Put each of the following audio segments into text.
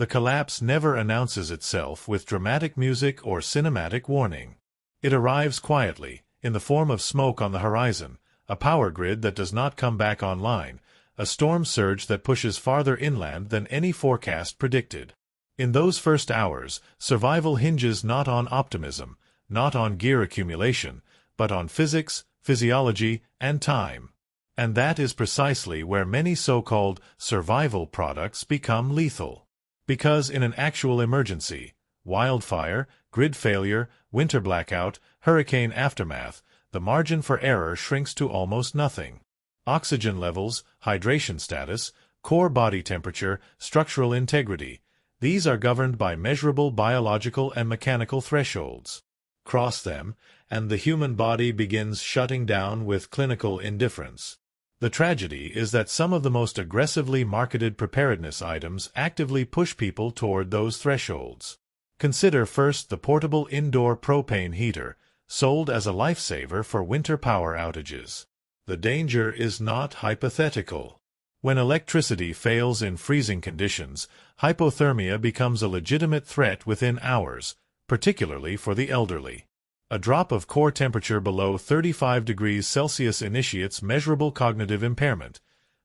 The collapse never announces itself with dramatic music or cinematic warning. It arrives quietly, in the form of smoke on the horizon, a power grid that does not come back online, a storm surge that pushes farther inland than any forecast predicted. In those first hours, survival hinges not on optimism, not on gear accumulation, but on physics, physiology, and time. And that is precisely where many so-called survival products become lethal. Because in an actual emergency, wildfire, grid failure, winter blackout, hurricane aftermath, the margin for error shrinks to almost nothing. Oxygen levels, hydration status, core body temperature, structural integrity, these are governed by measurable biological and mechanical thresholds. Cross them, and the human body begins shutting down with clinical indifference. The tragedy is that some of the most aggressively marketed preparedness items actively push people toward those thresholds. Consider first the portable indoor propane heater, sold as a lifesaver for winter power outages. The danger is not hypothetical. When electricity fails in freezing conditions, hypothermia becomes a legitimate threat within hours, particularly for the elderly. A drop of core temperature below 35 degrees Celsius initiates measurable cognitive impairment.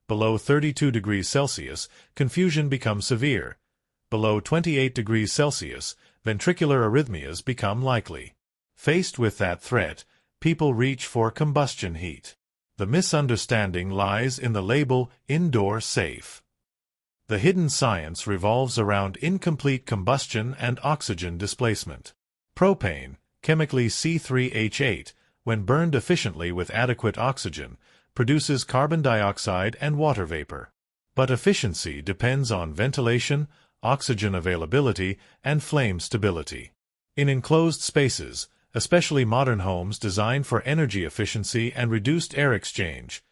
Below 32 degrees Celsius, confusion becomes severe. Below 28 degrees Celsius, ventricular arrhythmias become likely. Faced with that threat, people reach for combustion heat. The misunderstanding lies in the label indoor safe. The hidden science revolves around incomplete combustion and oxygen displacement. Propane, chemically C3H8, when burned efficiently with adequate oxygen, produces carbon dioxide and water vapor. But efficiency depends on ventilation, oxygen availability, and flame stability. In enclosed spaces, especially modern homes designed for energy efficiency and reduced air exchange,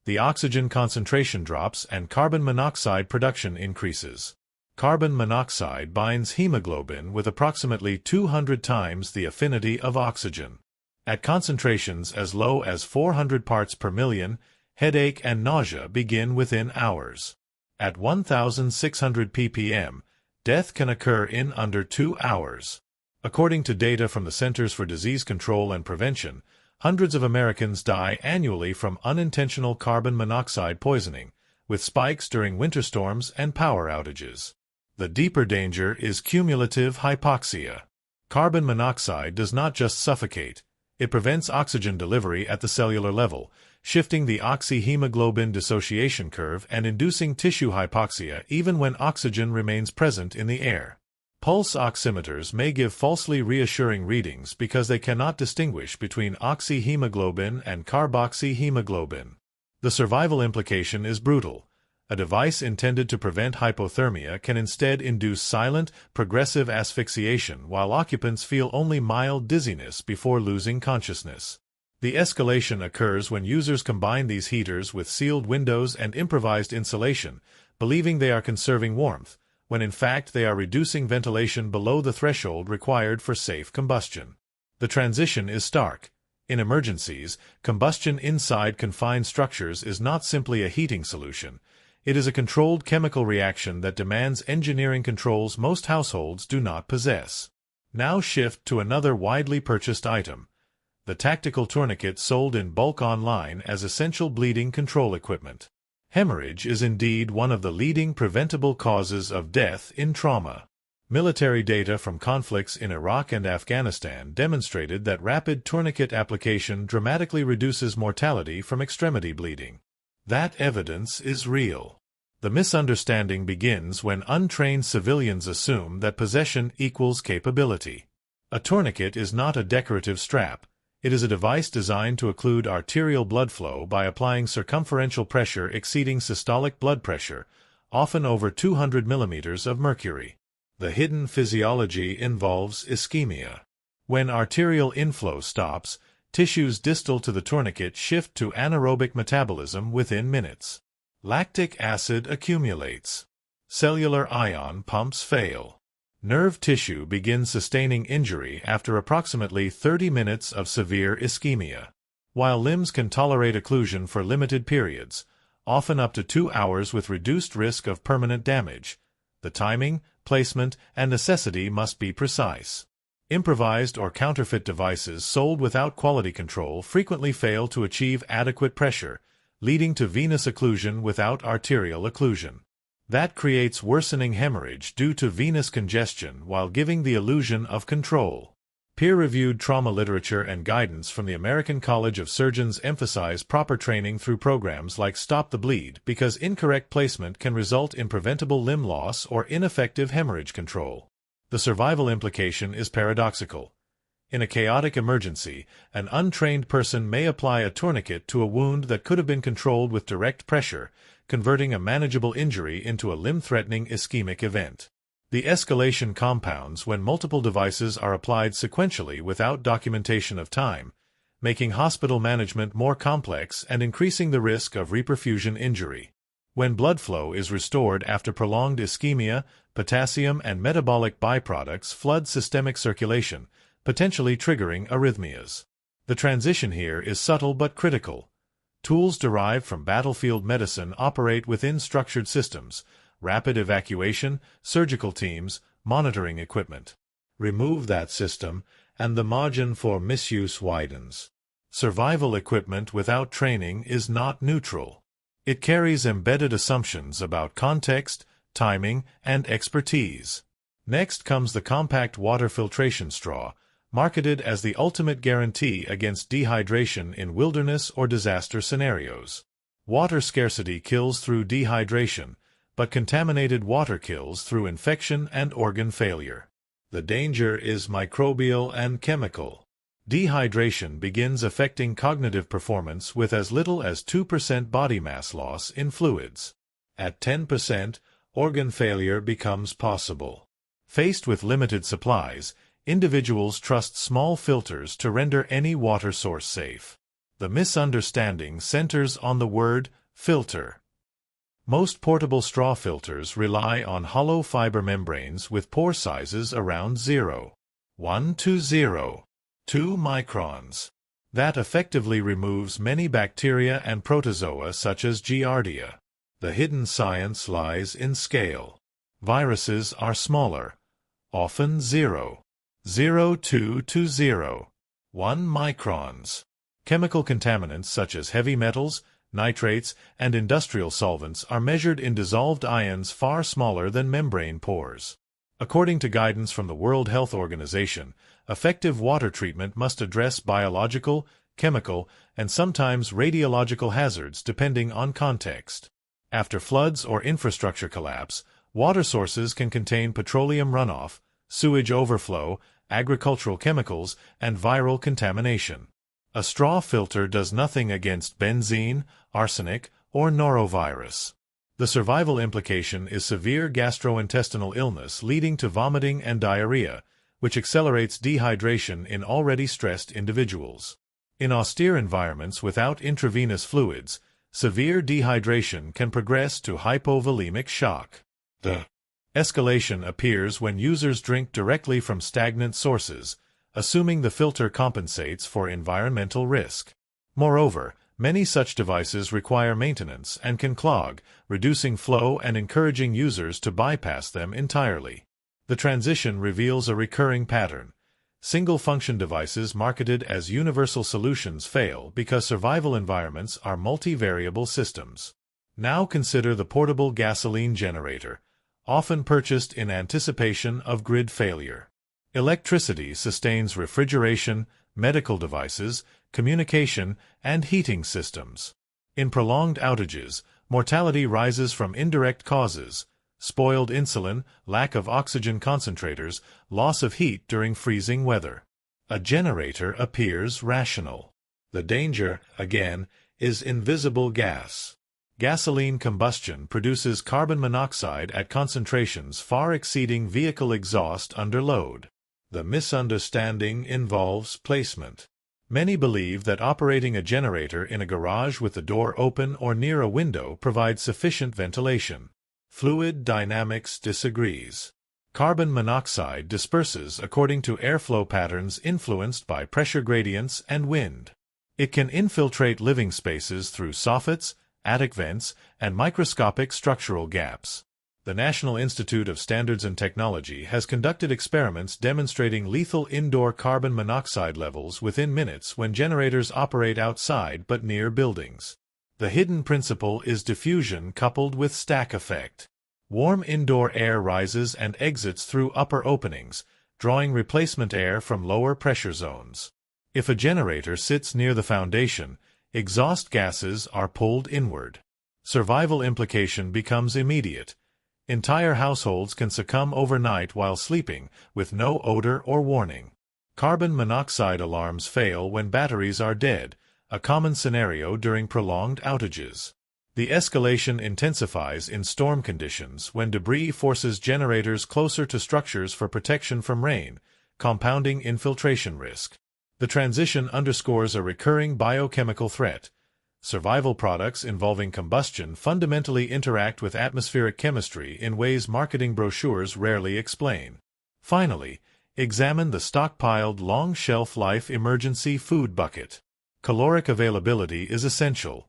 the oxygen concentration drops and carbon monoxide production increases. Carbon monoxide binds hemoglobin with approximately 200 times the affinity of oxygen. At concentrations as low as 400 parts per million, headache and nausea begin within hours. At 1,600 ppm, death can occur in under 2 hours. According to data from the Centers for Disease Control and Prevention, hundreds of Americans die annually from unintentional carbon monoxide poisoning, with spikes during winter storms and power outages. The deeper danger is cumulative hypoxia. Carbon monoxide does not just suffocate, it prevents oxygen delivery at the cellular level, shifting the oxyhemoglobin dissociation curve and inducing tissue hypoxia even when oxygen remains present in the air. Pulse oximeters may give falsely reassuring readings because they cannot distinguish between oxyhemoglobin and carboxyhemoglobin. The survival implication is brutal. A device intended to prevent hypothermia can instead induce silent, progressive asphyxiation while occupants feel only mild dizziness before losing consciousness. The escalation occurs when users combine these heaters with sealed windows and improvised insulation, believing they are conserving warmth, when in fact they are reducing ventilation below the threshold required for safe combustion. The transition is stark. In emergencies, combustion inside confined structures is not simply a heating solution. It is a controlled chemical reaction that demands engineering controls most households do not possess. Now shift to another widely purchased item: the tactical tourniquet sold in bulk online as essential bleeding control equipment. Hemorrhage is indeed one of the leading preventable causes of death in trauma. Military data from conflicts in Iraq and Afghanistan demonstrated that rapid tourniquet application dramatically reduces mortality from extremity bleeding. That evidence is real. The misunderstanding begins when untrained civilians assume that possession equals capability. A tourniquet is not a decorative strap. It is a device designed to occlude arterial blood flow by applying circumferential pressure exceeding systolic blood pressure, often over 200 millimeters of mercury. The hidden physiology involves ischemia. When arterial inflow stops, tissues distal to the tourniquet shift to anaerobic metabolism within minutes. Lactic acid accumulates. Cellular ion pumps fail. Nerve tissue begins sustaining injury after approximately 30 minutes of severe ischemia. While limbs can tolerate occlusion for limited periods, often up to 2 hours with reduced risk of permanent damage, the timing, placement, and necessity must be precise. Improvised or counterfeit devices sold without quality control frequently fail to achieve adequate pressure, leading to venous occlusion without arterial occlusion. That creates worsening hemorrhage due to venous congestion while giving the illusion of control. Peer-reviewed trauma literature and guidance from the American College of Surgeons emphasize proper training through programs like Stop the Bleed because incorrect placement can result in preventable limb loss or ineffective hemorrhage control. The survival implication is paradoxical. In a chaotic emergency, an untrained person may apply a tourniquet to a wound that could have been controlled with direct pressure, converting a manageable injury into a limb-threatening ischemic event. The escalation compounds when multiple devices are applied sequentially without documentation of time, making hospital management more complex and increasing the risk of reperfusion injury. When blood flow is restored after prolonged ischemia, potassium and metabolic byproducts flood systemic circulation, potentially triggering arrhythmias. The transition here is subtle but critical. Tools derived from battlefield medicine operate within structured systems: rapid evacuation, surgical teams, monitoring equipment. Remove that system, and the margin for misuse widens. Survival equipment without training is not neutral. It carries embedded assumptions about context, timing, and expertise. Next comes the compact water filtration straw, marketed as the ultimate guarantee against dehydration in wilderness or disaster scenarios. Water scarcity kills through dehydration, but contaminated water kills through infection and organ failure. The danger is microbial and chemical. Dehydration begins affecting cognitive performance with as little as 2% body mass loss in fluids. At 10%, organ failure becomes possible. Faced with limited supplies, individuals trust small filters to render any water source safe. The misunderstanding centers on the word filter. Most portable straw filters rely on hollow fiber membranes with pore sizes around 0.1 to 0.2 microns. That effectively removes many bacteria and protozoa such as Giardia. The hidden science lies in scale. Viruses are smaller, often 0.02 to 0.1 microns. Chemical contaminants such as heavy metals, nitrates, and industrial solvents are measured in dissolved ions far smaller than membrane pores. According to guidance from the World Health Organization, effective water treatment must address biological, chemical, and sometimes radiological hazards depending on context. After floods or infrastructure collapse, water sources can contain petroleum runoff, sewage overflow, agricultural chemicals, and viral contamination. A straw filter does nothing against benzene, arsenic, or norovirus. The survival implication is severe gastrointestinal illness leading to vomiting and diarrhea, which accelerates dehydration in already stressed individuals. In austere environments without intravenous fluids, severe dehydration can progress to hypovolemic shock. The escalation appears when users drink directly from stagnant sources, assuming the filter compensates for environmental risk. Moreover, many such devices require maintenance and can clog, reducing flow and encouraging users to bypass them entirely. The transition reveals a recurring pattern. Single-function devices marketed as universal solutions fail because survival environments are multivariable systems. Now consider the portable gasoline generator, often purchased in anticipation of grid failure. Electricity sustains refrigeration, medical devices, communication, and heating systems. In prolonged outages, mortality rises from indirect causes: spoiled insulin, lack of oxygen concentrators, loss of heat during freezing weather. A generator appears rational. The danger, again, is invisible gas. Gasoline combustion produces carbon monoxide at concentrations far exceeding vehicle exhaust under load. The misunderstanding involves placement. Many believe that operating a generator in a garage with the door open or near a window provides sufficient ventilation. Fluid dynamics disagrees. Carbon monoxide disperses according to airflow patterns influenced by pressure gradients and wind. It can infiltrate living spaces through soffits, attic vents, and microscopic structural gaps. The National Institute of Standards and Technology has conducted experiments demonstrating lethal indoor carbon monoxide levels within minutes when generators operate outside but near buildings. The hidden principle is diffusion coupled with stack effect. Warm indoor air rises and exits through upper openings, drawing replacement air from lower pressure zones. If a generator sits near the foundation, exhaust gases are pulled inward. Survival implication becomes immediate. Entire households can succumb overnight while sleeping, with no odor or warning. Carbon monoxide alarms fail when batteries are dead, a common scenario during prolonged outages. The escalation intensifies in storm conditions when debris forces generators closer to structures for protection from rain, compounding infiltration risk. The transition underscores a recurring biochemical threat. Survival products involving combustion fundamentally interact with atmospheric chemistry in ways marketing brochures rarely explain. Finally, examine the stockpiled long shelf life emergency food bucket. Caloric availability is essential.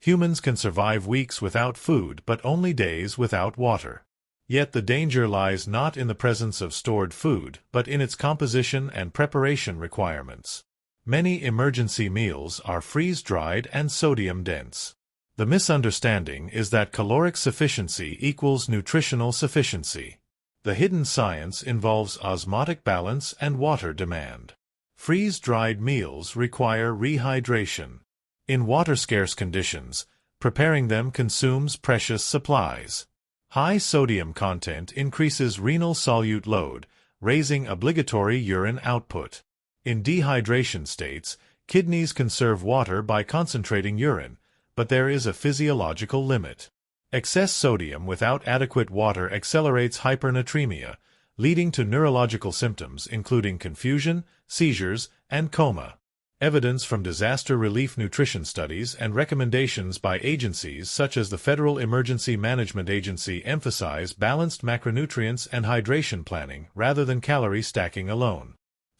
Humans can survive weeks without food but only days without water. Yet the danger lies not in the presence of stored food, but in its composition and preparation requirements. Many emergency meals are freeze-dried and sodium-dense. The misunderstanding is that caloric sufficiency equals nutritional sufficiency. The hidden science involves osmotic balance and water demand. Freeze-dried meals require rehydration. In water-scarce conditions, preparing them consumes precious supplies. High sodium content increases renal solute load, raising obligatory urine output. In dehydration states, kidneys conserve water by concentrating urine, but there is a physiological limit. Excess sodium without adequate water accelerates hypernatremia, leading to neurological symptoms including confusion, seizures, and coma. Evidence from disaster relief nutrition studies and recommendations by agencies such as the Federal Emergency Management Agency emphasize balanced macronutrients and hydration planning rather than calorie stacking alone.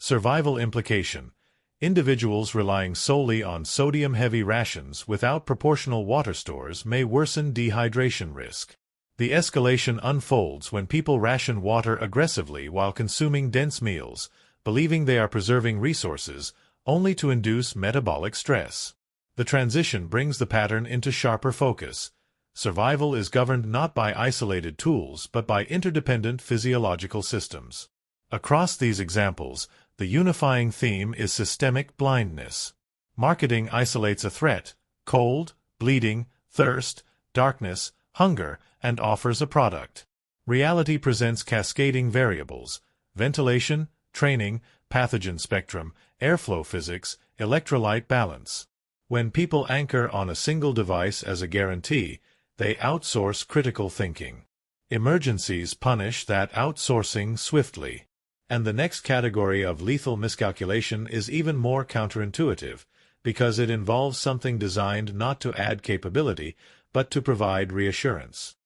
Survival implication: individuals relying solely on sodium-heavy rations without proportional water stores may worsen dehydration risk. The escalation unfolds when people ration water aggressively while consuming dense meals, believing they are preserving resources, only to induce metabolic stress. The transition brings the pattern into sharper focus. Survival is governed not by isolated tools but by interdependent physiological systems. Across these examples, the unifying theme is systemic blindness. Marketing isolates a threat, cold, bleeding, thirst, darkness, hunger, and offers a product. Reality presents cascading variables: ventilation, training, pathogen spectrum, airflow physics, electrolyte balance. When people anchor on a single device as a guarantee, they outsource critical thinking. Emergencies punish that outsourcing swiftly. And the next category of lethal miscalculation is even more counterintuitive, because it involves something designed not to add capability, but to provide reassurance.